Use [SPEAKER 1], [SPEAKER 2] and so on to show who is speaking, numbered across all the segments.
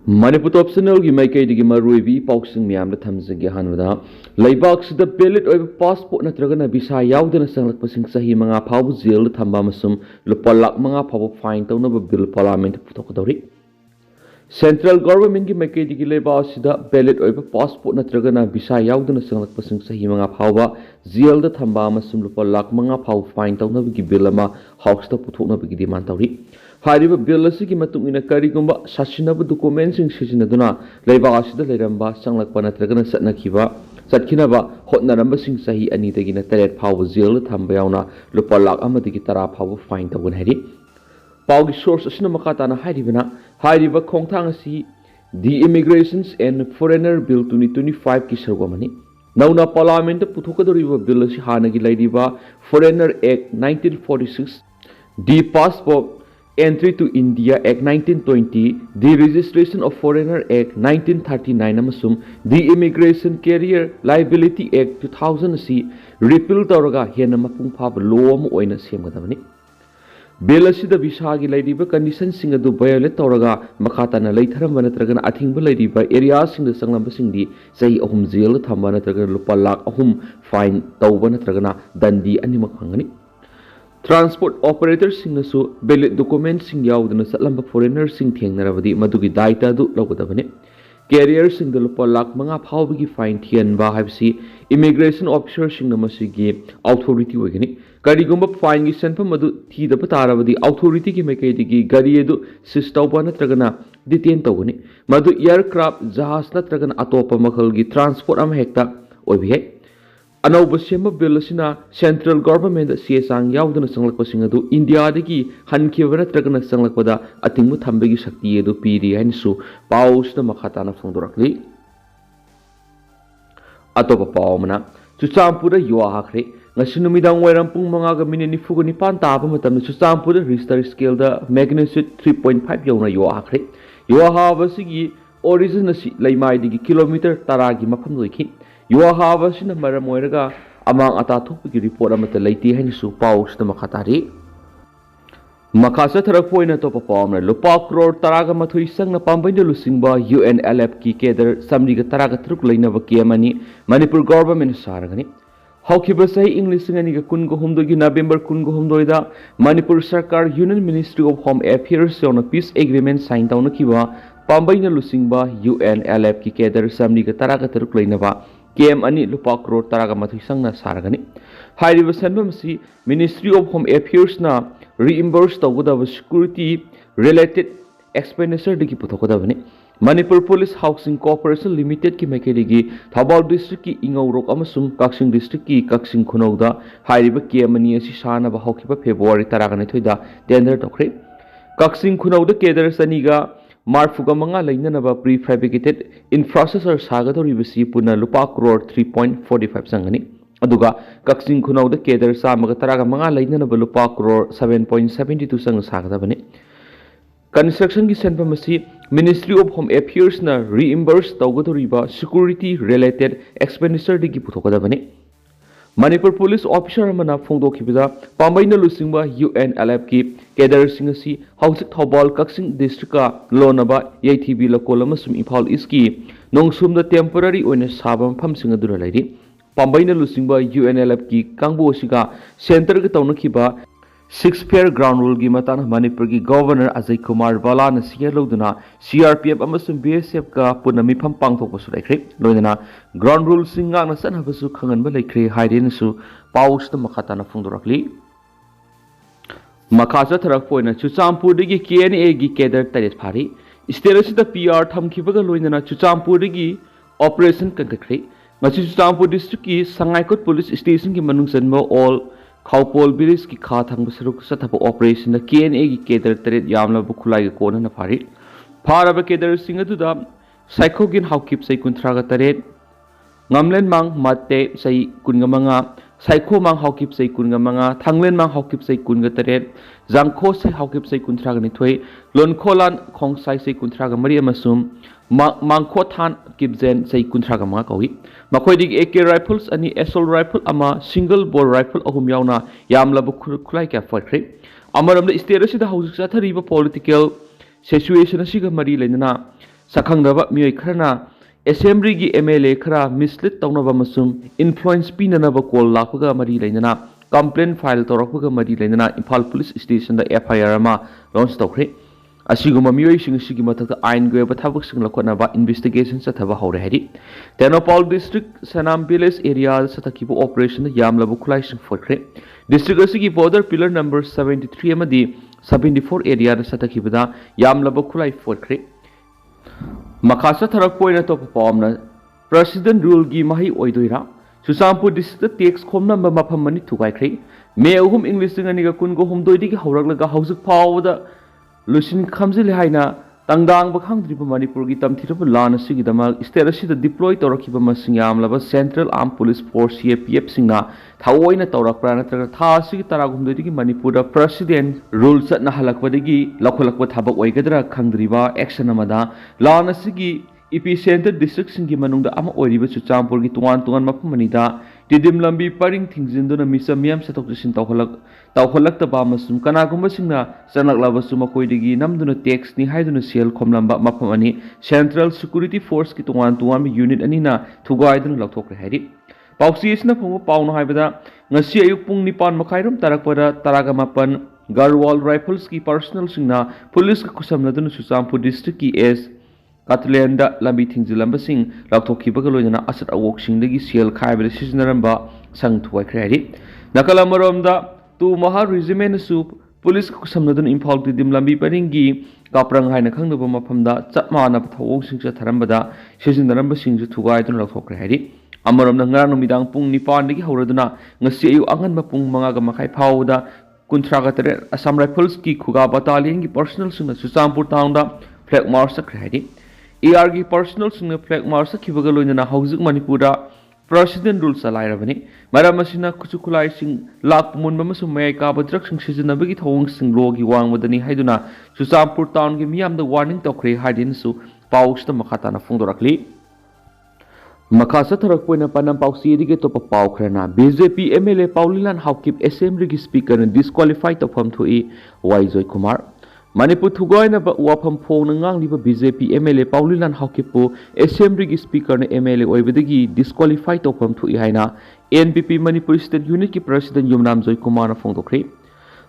[SPEAKER 1] Manipur optional gi mai kai digi maruibi pauksing miyamda thamjage hanwada laibak sida ballot oi passport natraga na visa yaudana sanglak pasing sahi manga phabu jail thamba masum lupa lakh manga phabu fine tawna bill parliament puthokadori Central government ki makai digi laiba sida ballot oi passport natraga na visa yaudana sanglak pasing sahi manga phawba jail da thamba masum lupa lakh manga phabu fine tawna gi bill ama house ta puthokna gi demand tawri Hariba bill asigi matung ina karigumba sasinaba documents sing sisinaduna laiba asida lairamba sanglakpa natragana satnakiba satkinaba hotnaramba sing sahi ani dagina taret phawu jail thamba yauna lupa lakh amadigi tara phawu fine tawun hari pawgi source asina makatana hariba khongthang asi the Immigrations and Foreigner Bill 2025 ki sargomani nauna parliament puthokadoriba bill asi hanagi lairiba Foreigner Act 1946 the Passport Entry to India Act 1920, the Registration of Foreigner Act 1939 amasum the Immigration Career Liability Act 2000 si repeal tawraga hena mapung phab law am oina semgadabani bill asida visa gi laidiba conditions sing adu violate tawraga makhatana leitharamba natragana athingba laidiba area sing da sanglamba sing di sahi ahum jail thamba natragana lupa lakh ahum fine tawba natragana dandi ani makhangani Transport operators sing nasu ballot documents sing yaudana satlamba foreigners sing thengnaravadi madugi daita du logadabane carriers sing the lupa lakh manga phawbigi fine thianba haibsi immigration officers sing namasigi authority ogani karigumba fine gi senpam madu thidaba taravadi authority gi mekai digi gari edu sistauba natragana detain tawgani madu aircraft jahaz natragana atopa makhal gi transport am hekta oibi hai Anauba sema bill asina central government CSang yaudana sanglakpa sing adu India dagi hankibana tragana sanglakpada atingmu thambegi shakti edu piri hainsu pausna makhatana phongdorakli atopa pawmana Ccpur oihallak-ribra ngasi numidang wairam pung manga ga minute 9 taba matam Ccpur Richter scale da magnitude 3.5 yauna oihallak-ribra oihallak sigi origin asi laimai digi kilometer 10 gi mafam loiki oihallak sina maram oiraga amang ata thokpagi report amata leiti hainisu paus na makhatari makasa tharak poina to papamna lupa crore taraga mathoi sangna pambaina lusingba UNLF ki keder samriga taraga truk lainaba kiamani Manipur government saragani Hawkiba sahi English ngani ga kun go humdo gi November kun go humdo ida Manipur Sarkar Union Ministry of Home Affairs on a peace agreement sign down kiba pambaina lusingba UNLF ki keder samriga taraga truk lainaba KM ani lupa crore taraga mathoi sangna saragani hairiba sanbam si Ministry of Home Affairs na reimburse tawgudaba security related expenditure digi puthokadabani Manipur Police Housing Corporation Limited ki maikadigi Thabal district ki ingawrok amasum Kaksing district ki Kaksing khunauda hairiba KM ani asi sanaba hawkiba February taragani thoida tender tokre Kaksing khunauda keder saniga Marfuga manga lainanaba prefabricated infrastructure sagadoribasi puna lupa crore 3.45 sangani aduga Kaksing khunauda keder samaga taraga manga lainanaba lupa crore 7.72 sang sagadabani construction ki senpamasi Ministry of Home Affairs na reimburse tawgadoriba security related expenditure digi puthokadabani Manipur Police Officer amana phongdokhibida pambaina lusingba UNLF ki keder singasi hausik thobal Kaksing district ka lonaba YTB lokol amasum Imphal East ki nongsumda temporary oina sabam pham singadura lairi pambaina lusingba UNLF ki kangbo siga center ka tawnakhiba 6 fair ground rule gi matana Manipur ki governor Ajay Kumar Bala na siya loduna CRPF amasum BSF ka punami pham pangthok basu laikre loidana ground rule singa na sanhabasu khangan ba laikre haiden su paus ta makhata na phungdorakli makhacha tharak poina Ccpur digi KNA gi keder taret phari state da PR thamkhibaga loidana Ccpur digi operation kankakre ngasi Ccpur district ki Sangaikot police station ki manung sanba all Khawpol village ki kha thang basaruk sathapa operation na KNA gi keder taret yamla bu khulai ga kona na phari pharaba keder singadu da saikogin hawkip sai kunthra ga taret ngamlen mang matte sai kunga manga saikho mang hawkip sai kunga manga thanglen mang hawkip sai kunga taret jangkho sai hawkip sai kunthra ga ni thoi lonkholan khongsai sai kunthra ga mari amasum mangkho than kipzen sai kunthra ga manga kawi makhoi dig AK rifles ani assault rifle ama single bore rifle ahum yauna yamla bu khulai ka fakre amaram da state asida hausa thariba political situation asiga mari lenana Sakhangdaba miyoi kharna assembly gi MLA khara mislead tawnaba masum influence pinanaba call lakpaga mari lainana complaint file torakpaga mari lainana Imphal Police Station da FIR ama launch tawkhre asiguma miyoi sing sigi mathakta ain goeba thabak sing lakhonaba investigation sathaba hore hari Tenopal district Sanam Village area sathakibu operation yamlabu khulai sing forkhre district asigi border pillar number 73 amadi 74 area sathakibada yamlabu khulai forkhre Makasa tharak poina to pawmna president rule gi mahi oidoira Ccpur district tax khomna mapham mani thugaikhre me ahum english ngani ga kun go homdoi digi hawraklaga hausuk pawda lusin khamjil haina tangdang bakhangdriba manipur gi tamthiraba lan asigi dama state asida deploy torakhiba masing yamlaba central armed police force CPF singna thawoina torakpra natraga tha asigi taragumdoi digi manipur da president rule satna halakpadagi lakholakpa thabak oigadra khangdriba action amada lan asigi epicenter district singi manungda ama oiriba Ccpur gi tuan maphamanida tidim lambi paring thingjinduna misamyam satoksin tawholak ta ba masum kana gumba singna chanaklaba suma koidigi namduna tax ni haiduna sel khomlamba maphamani central security force ki tuan unit anina thugaiduna lakthokre hairi pausi isna phamu pauna haibada ngasi ayuk pung 9 makhairam tarakpada taraga mapan garwal rifles ki personal singna police ka kusamladuna Ccpur district ki s Katlenda lambi thingzilambasing lakthokibaga loina asat awoksingdagi sel khaibada sizinaramba sang thuaikhre nakalamaromda tu maha regiment su police kusamnadun Imphal tidim lambi paringi kaprang haina khangdaba maphamda chapmana thawong singja tharambada sizinaramba singju thugaidun lakthokre hari amaramna ngarang numidang pung 9 dagi hauraduna ngasi ayu angan mapung 5 ga makhai phawda kuntragatare Assam Rifles ki khuga battalion ki personal singna Ccpur town da flag march sakre hari AR की personnel सिंह flag march किबगा लोइना हौजिक Manipur president rule salairabani maramasina kuchukulai sing lak munba masu mai ka badrak sing sizinabagi thong sing logi wangwadani haiduna Ccpur town gi miyamda warning tokre hadin su pausta makata na fungdorakli Makasa tharak poina panam pausi dige to pau khrana BJP MLA Paulilan Haukip assembly gi speaker na disqualify to pham thui Joy Kumar Manipur thugoina ba wafam phong ngang liba BJP MLA Paulilan Haukipu assembly gi speaker na MLA oibadagi disqualify to pham thui haina NPP Manipur state unit ki president Yumnam Joy Kumar na phongdokre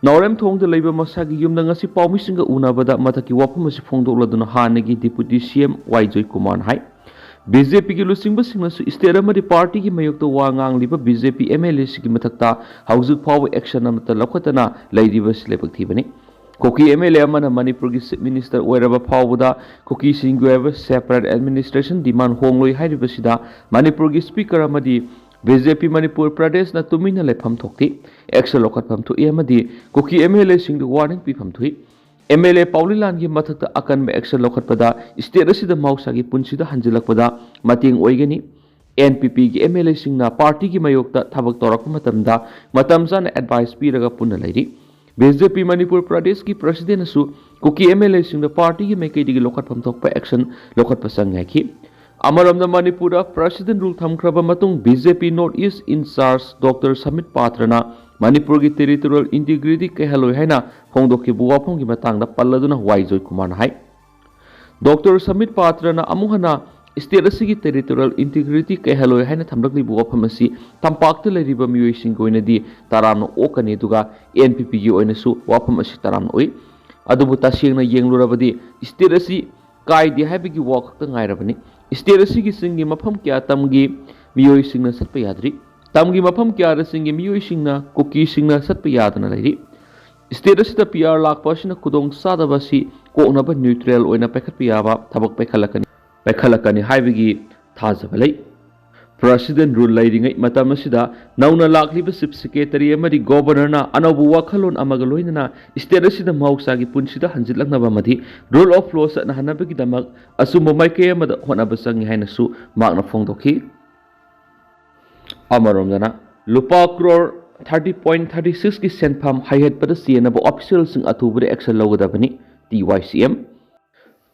[SPEAKER 1] Naurem thong de leiba masagi yumna ngasi pawmi singa unabada mataki wafam asi phongdokladuna hanagi deputy CM Joy Kumar hai BJP ki lusingba singna su state amadi party ki mayok to wangang liba BJP MLA sigi mathakta hauzuk paw action amata lakhatana leidiba silebak thibani Koki MLA amana Manipur ki Chief Minister oiraba phawda Koki singweba separate administration demand hongloi hairibasida Manipur ki speaker amadi BJP Manipur Pradesh na tumina lefam thokti action lokatpham thu amadi Koki MLA sing warning pifam thui MLA Paulilan gi mathakta akan me action lokatpada state asida mausa gi punsida hanjilakpada mating oigani NPP gi MLA singna party gi mayokta thabak torak matamda matamjana advice piraga punna leiri BJP Manipur Pradesh ki president asu Koki MLA sing the party ki mekai digi lokat pham thokpa action lokat pasang ngaki amaramda Manipura president rule thamkraba matung BJP North East in charge Dr. Samit Patrana Manipur ki territorial integrity ke haloi haina phongdokki buwapong ki matangda palladuna Joy Kumar hai Dr. Samit Patrana amuhana state asigi territorial integrity ke haloi haina thamlakli buwapam asi tampakta leriba miyoi sing goina di taramno okani duga NPP gi oina su wapam asi taramno oi adubu tasingna yenglurabadi state asi kai di habigi walk ta ngairabani state asigi singi mafam kya tamgi miyoi singna satpa yadri tamgi mafam kya ra singi miyoi singna Koki singna satpa yadana leiri state asida PR lakpasina kudong sadabasi koknaba neutral oina pekhatpiyaba thabak pekhalakani haibigi thajabalai president rule lairingai matamasida nauna lakliba chief secretary amadi governor na anobu wakhalon amaga loinana state asida mausa gi punsida hanjilaknaba madi rule of law sa na hanabagi damak asumba maike amada honaba sangi haina su makna phongdokhi amaromdana lupa crore 30.36 ki senpham haihet pada sienaba official sing atubure action logadabani TYCM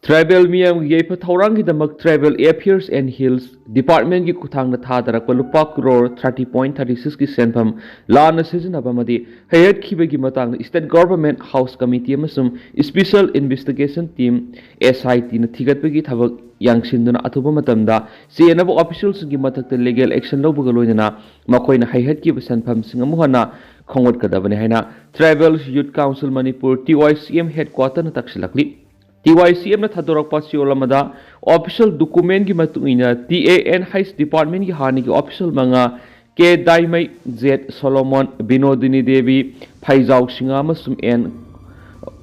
[SPEAKER 1] Tribal miyam yaifa thaurangi damak Tribal Affairs and Hills Department ki kuthang na thadarak lupa crore 30.36 ki senpham lana sizinaba madi hayat khibagi matang State Government House Committee amasum Special Investigation Team SIT na thigatbagi thabak yangsinduna athuba matamda CNA officials ki mathakta legal action lawbaga loinana makoina hayat ki senpham singamuhana khongwat kadabani haina Tribal Youth Council Manipur TYCM headquarter na taksilakli TYCM na thadorok pasiolamada official document ki matungina TAN Heights Department ki hani ki official manga K Daimai Z Solomon Binodini Devi Phaijau Singa masum en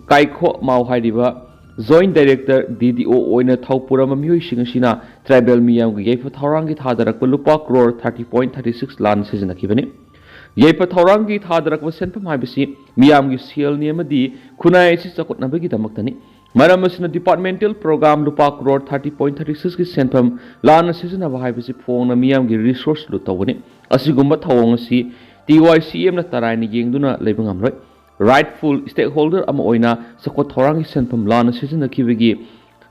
[SPEAKER 1] Kaikho Mau haidiba Joint Director DDO oina thaupura mamyoi singasina tribal miyam ki yaifa thorang ki thadarak lupa crore 30.36 lan sejana kibani yaifa thorang ki thadarak senpham haibisi miyam ki sel ni amadi khunai si chakot nabagi damaktani Maramasina departmental program lupa crore 30.36 ki senpham lana season of high visit phone na miyam ki resource lutawani asigumba thawang si TYCM na tarai ni yengduna lebangam roi rightful stakeholder ama oina sakot thorang ki senpham lana season na kibagi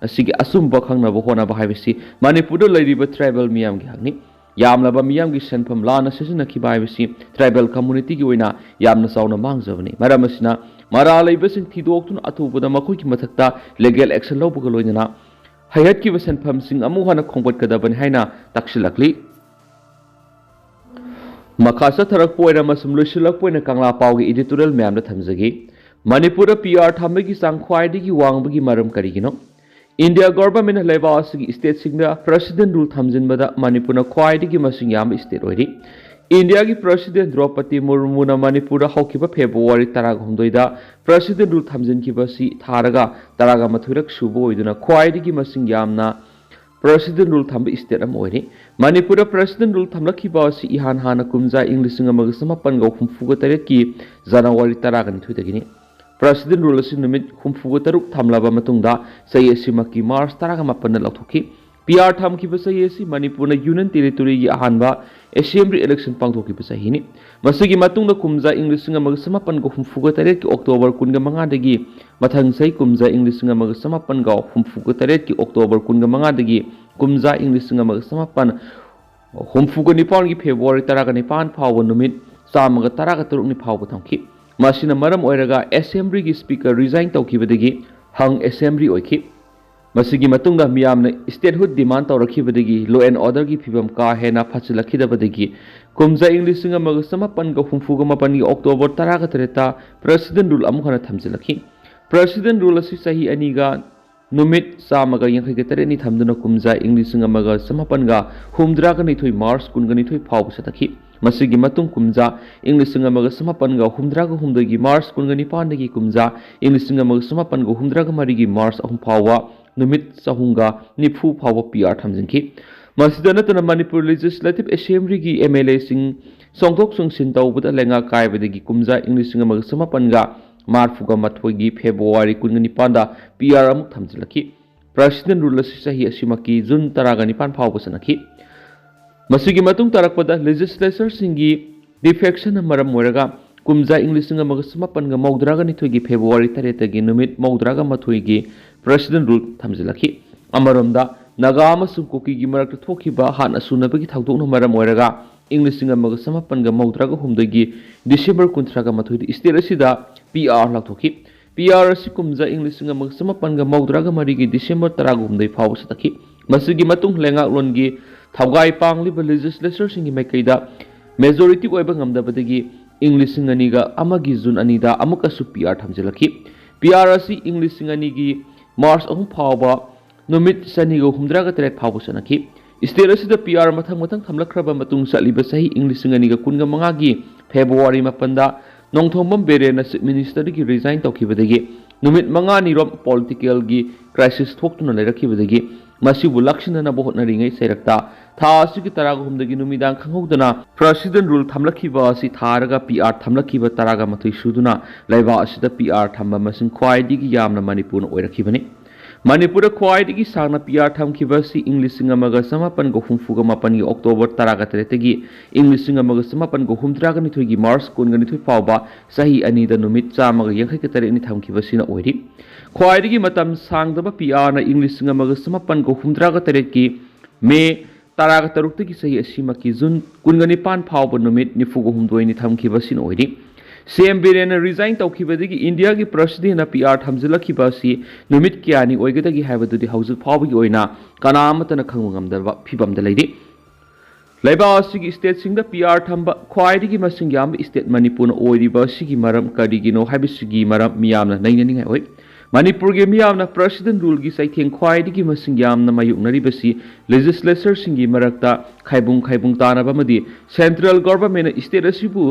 [SPEAKER 1] asigi asumba khangna bo hona ba high visit Manipur leriba tribal miyam ki hangni yamlaba miyam ki senpham lana season na kibai visit tribal community ki oina yamna sauna mangjabani maramasina Mara laibasing tidok tun atubada makoi ki mathakta legal action lawbaga loinana hayat ki senpham sing amu hana khongpat kadaban haina taksilakli makasa tharak poina masum loisilak poina kangla pawgi editorial ma'am da thamjagi Manipur PR thamagi sang khwaidi ki wangbagi maram karigino India government leba asigi state singda president rule thamjinbada Manipur na khwaidi ki masing yam state oiri India ki President Draupadi Murmu na Manipur haukiba February 16 da President rule thamjin kiba si tharaga taraga mathurak subo iduna khwaidi ki masing yamna President rule thamba state am oiri Manipur President rule thamlakhiba si ihan hana kumja English ngamaga samapan ga humfuga taret ki January 13 dagini President rule si numit humfuga taruk thamlaba matungda sayesi maki March 18 na lauthoki PR tham ki basai si Manipur na Union Territory gi ahanba Assembly election pangthoki basai ni masigi matung na kumja English nga mag samapan go humfuga taret ki October 15 dagi mathang sai kumja English nga mag samapan ga humfuga taret ki October 15 dagi kumja English nga mag samapan humfuga ni pawn gi February 19 phaw numit samaga 13 ni phaw thamki masina maram oiraga Assembly gi speaker resign tawki badagi hang Assembly oiki Masigi matungda miyamna statehood demand tawrakhibadagi law and order gi phibam ka hena phachilakidabadagi kumja English nga mag samapan ga humfuga mapan gi October 13 President rule amukhana thamjilakhi President rule asi sahi aniga numit samaga yankhaigatare ni thamduna kumja English nga mag samapan ga humdra ga nithoi March kun ga nithoi phaw satakhi masigi matung kumja English nga mag samapan ga humdra ga humdagi March kun ga nipan dagi kumja English nga mag samapan ga humdra ga mari gi March ahum phawa numit sahunga nifu phawa PR thamjinki masida natana Manipur Legislative Assembly gi MLA sing songthok sungsin tawbada lenga kaibadagi kumja English nga mag samapan ga marfuga mathoi gi February 19 da PR amuk thamjilaki President rule sahi asimaki June 19 phawa sanaki masigi matung tarakpada legislature singi defection maram moraga kumja English nga mag samapan ga mawdraga nithoi gi February 3 gi numit mawdraga mathoi gi President rule thamjilaki amaramda naga amasung koki gi marak thokiba han asunabagi thawdokna maram oiraga English nga mag samapan ga mawdraga humdagi December 13 ga mathoi state asida PR lakthoki PR asi kumja English nga mag samapan ga mawdraga mari gi December 13 ga humdai phaw sataki masigi matung lenga lon gi thawgai pangliba legislature singi maikaida majority oiba ngamdabadagi English nga amagi June anida amuka su PR thamjilaki PR asi English nga gi March ahum phawa numit sanigo humdraga tret phaw sanaki state asida PR mathang thamlakraba matung saliba sahi English nga niga kunga manga gi February 9 da nongthombam bere na minister gi resign tawkibadagi numit manga ni rom political gi crisis thoktuna lerakibadagi masibu lakshina na bohot na ringai sairakta tha asigi taraga humdagi numidang khanghodana President rule thamlakhiba asi tharaga PR thamlakhiba taraga mathoi suduna laiba asida PR thamba masing khwai digi yamna Manipur oirakhibani Manipur khwaidagi sangna PR thamkhibasi English amaga samapan go humfuga mapan gi October 13 gi English amaga samapan go humdraga ni thoigi March 19 fawba sahi ani da numit chamaga yankhaikatare ni thamkhibasi na oiri khwaidagi matam sangdaba PR na English amaga samapan go humdraga tare gi May 13 gi sahi asima ki June 19 fawba numit nifugo humdoi ni thamkhibasi na oiri CM Birena resign taukhibadagi India gi president na PR thamjilakibasi numit kyani oigadagi habadudi haujuk phawbagi oina kana amatana khangmamdaba phibamda leidi laiba asigi state singda PR thamba khwaidigi masing yam state Manipur na oiriba sigi maram kadigino habisigi maram miyamna nainani oi Manipur gi miyamna president rule gi saitheng khwaidigi masing yamna mayuknaribasi legislature singi marakta khaibung tanaba madi central government state asibu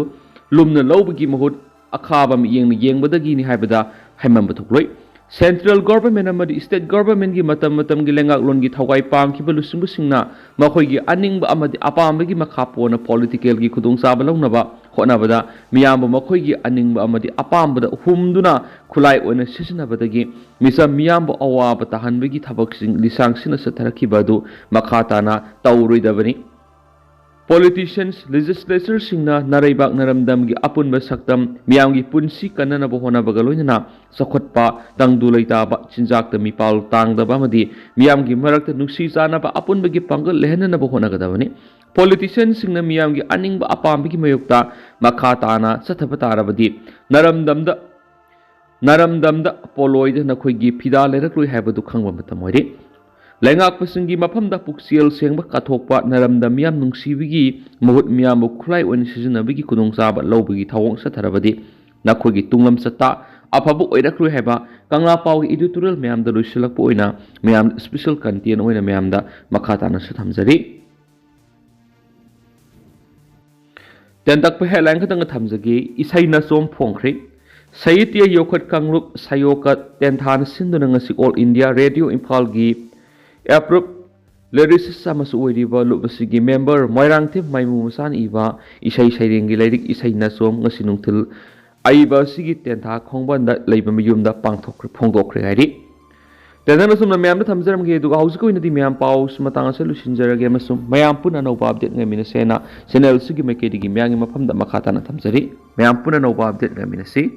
[SPEAKER 1] lumna lawbagi mahut akhaba yengbadagi ni haibada haimamba thukloi central government amadi state government gi matam gi lengak lon gi thawai pangkhiba lusung singna makhoi gi aningba amadi apambagi makhapona political gi khudong saba lawnaba honabada miyamba makhoi gi aningba amadi apambada humduna khulai oina sisinabadagi misa miyamba awaba tahanbagi thabaksing lisang sina satharakibadu makhatana tauroidabani Politicians, legislators singna naraibak naramdam gi apun basaktam miyam gi punsi kanana bohona bagaloina sakhotpa tangdulaita ba chinjak ta mipal tangda ba madi miyam gi marakta nuksi jana ba apun bagi pangal lehna bohona gadabani politicians singna miyam gi aning ba apam bagi mayukta makhatana sathapa tarabadi naramdamda poloid na khoi gi phida lerakloi habadu khangba matamori Lengak pasingi mapamda puksiel sengba kathokpa naramda miyam nungsibigi mahut miyam khulai on sizinabigi kudong saba lawbigi thawong satharabadi nakhogi tunglam sata afabu oirakrui heba kangla paw editorial miyam da luisilakpo oina miyam special content oina miyam da makhatana sathamjari tendak pe headline khatang thamjagi isaina som phongkhri Saitya Yokhat Kangrup Sayoka Tenthan Sinduna ngasi All India Radio Imphal gi Approved lyricist amasu oiriba lubasigi member Moirangthip Maimu Musan iba isai sairengi lirik isai nasom ngasi nungthil aiba sigi tentha khongbanda leiba miyumda phongdokre hairi tenana sumna mayam da thamjaram ge du hausko inadi mayam paus matanga selu sinjarage masum mayam puna no update ngamina sena channel sigi mekedi gi mayang mafamda makhata na thamjari mayam puna no update ngamina si